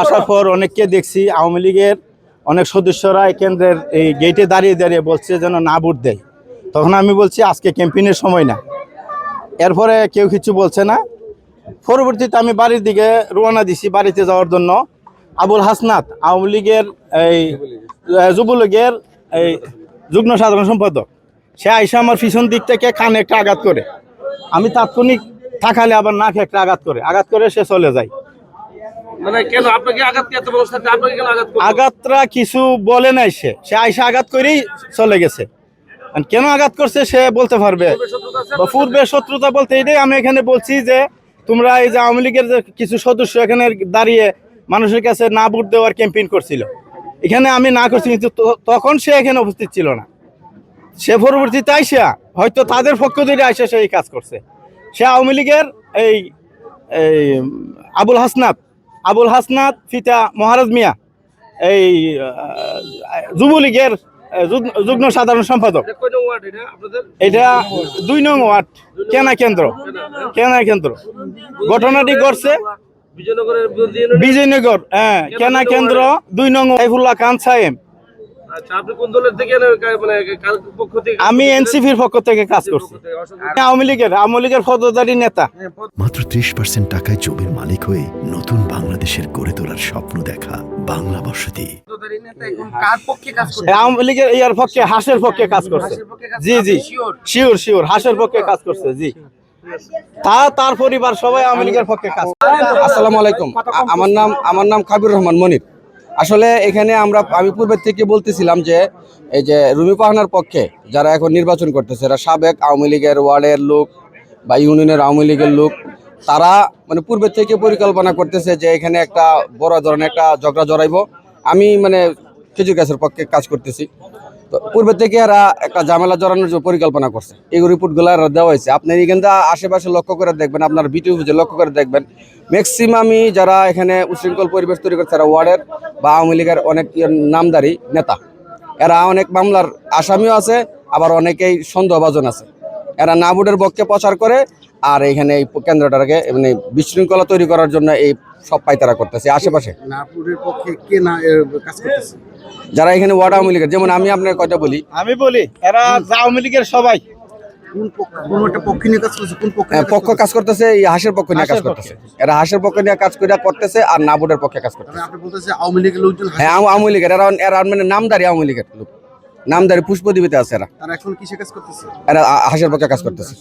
আসার পর অনেককে দেখছি আওয়ামী লীগের অনেক সদস্যরা কেন্দ্রের এই গেটে দাঁড়িয়ে দাঁড়িয়ে বলছে যেন না ভোট দেয়। তখন আমি বলছি আজকে ক্যাম্পেইনের সময় না। এরপরে কেউ কিছু বলছে না। পরবর্তীতে আমি বাড়ির দিকে রওনা দিছি বাড়িতে যাওয়ার জন্য। আবুল হাসনাত আওয়ামী লীগের এই যুবলীগের এই যুগ্ম সাধারণ সম্পাদক, সে আইসা আমার পিছন দিক থেকে কানে একটা আঘাত করে, আমি তাৎক্ষণিক থাকালে আবার নাকে একটা আঘাত করে সে চলে যায়। মানে কেন আপনাকে আঘাত কি এত বড় সাথে আপনাকে কেন আঘাত করলো? আঘাতটা কিছু বলে নাই, সে আইসা আঘাত করেই চলে গেছে। কেন আঘাত করছে সে বলতে পারবে। পূর্বের শত্রুতা বলতে এটাই আমি এখানে বলছি যে তোমরা এই যে আওয়ামী লীগের যে কিছু সদস্য এখানে দাঁড়িয়ে মানুষের কাছে না ভোট দেওয়ার ক্যাম্পেইন করছিল, এখানে আমি না করছি, কিন্তু তখন সে এখানে উপস্থিত ছিল না। সে পরবর্তীতে আইসা হয়তো তাদের পক্ষ থেকে আইসা সে এই কাজ করছে। সে আওয়ামী লীগের এই আবুল হাসনাত পিতা মহারাজ মিয়া এই যুবলীগের যুগ্ম সাধারণ সম্পাদক। এটা 2 নং ওয়ার্ড কেনা কেন্দ্র। ঘটনাটি ঘটছে বিজয়নগর কেনা কেন্দ্র 2 নং সাইফুল্লাহ খান সাহেব। আমি এনসিপির পক্ষ থেকে কাজ করছি। আওয়ামী লীগের ফৌজদারি নেতা। মাত্র 30% টাকায় জমির মালিক হয়ে নতুন বাংলাদেশের গড়ে তোলার স্বপ্ন দেখা বাংলা বসতি। আওয়ামী লীগের ইয়ার পক্ষে হাসের পক্ষে কাজ করছে। জি শিওর হাসের পক্ষে কাজ করছে। জি তার পরিবার সবাই আওয়ামী লীগের পক্ষে কাজ। আসসালামু আলাইকুম, আমার নাম কাবির রহমান মনির। আসলে এখানে আমি পূর্বের থেকে বলতেছিলাম যে এই যে রুমি পাহানার পক্ষে যারা এখন নির্বাচন করতেছে, এরা সাবেক আওয়ামী লীগের ওয়ার্ডের লোক বা ইউনিয়নের আওয়ামী লীগের লোক। তারা মানে পূর্বের থেকে পরিকল্পনা করতেছে যে এখানে একটা বড় ধরনের একটা ঝগড়া জড়াইব। আমি মানে খেজুর গাছের পক্ষে কাজ করতেছি, তো পূর্বের থেকে এরা একটা ঝামেলা জড়ানোর পরিকল্পনা করছে। এই রিপোর্টগুলো দেওয়া হয়েছে। আপনি এখানে আশেপাশে লক্ষ্য করে দেখবেন, আপনার ভিডিও লক্ষ্য করে দেখবেন, ম্যাক্সিমামই যারা এখানে উশৃঙ্খল পরিবেশ তৈরি করছে এরা ওয়ার্ডের বা আওয়ামী লীগের অনেক নামদারি নেতা। এরা অনেক মামলার আসামিও আছে, আবার অনেকেই সন্দেহভাজন আছে। এরা না ভোটের পক্ষে প্রচার করে, আর এখানে এই কেন্দ্রটাকে মানে বিশৃঙ্খলা তৈরি করার জন্য এই সব পায়তারা করতেছে। আশেপাশে যারা এখানে ওয়ার্ড আওয়ামী লীগের, যেমন আমি আপনার কথা বলি, এরা আওয়ামী লীগের সবাই পক্ষ কাজ করতেছে, এই হাঁসের পক্ষ নিয়ে কাজ করতেছে। এরা হাঁসের পক্ষ নিয়ে কাজ করে করতেছে, আর না ভোটের পক্ষে কাজ করতেছে। হ্যাঁ, আওয়ামী লীগের এরা মানে নামদারি আওয়ামী লীগের লোক, নামদারি পুষ্পদ্বীপে আছে। এরা হাঁসের পক্ষে কাজ করতেছে।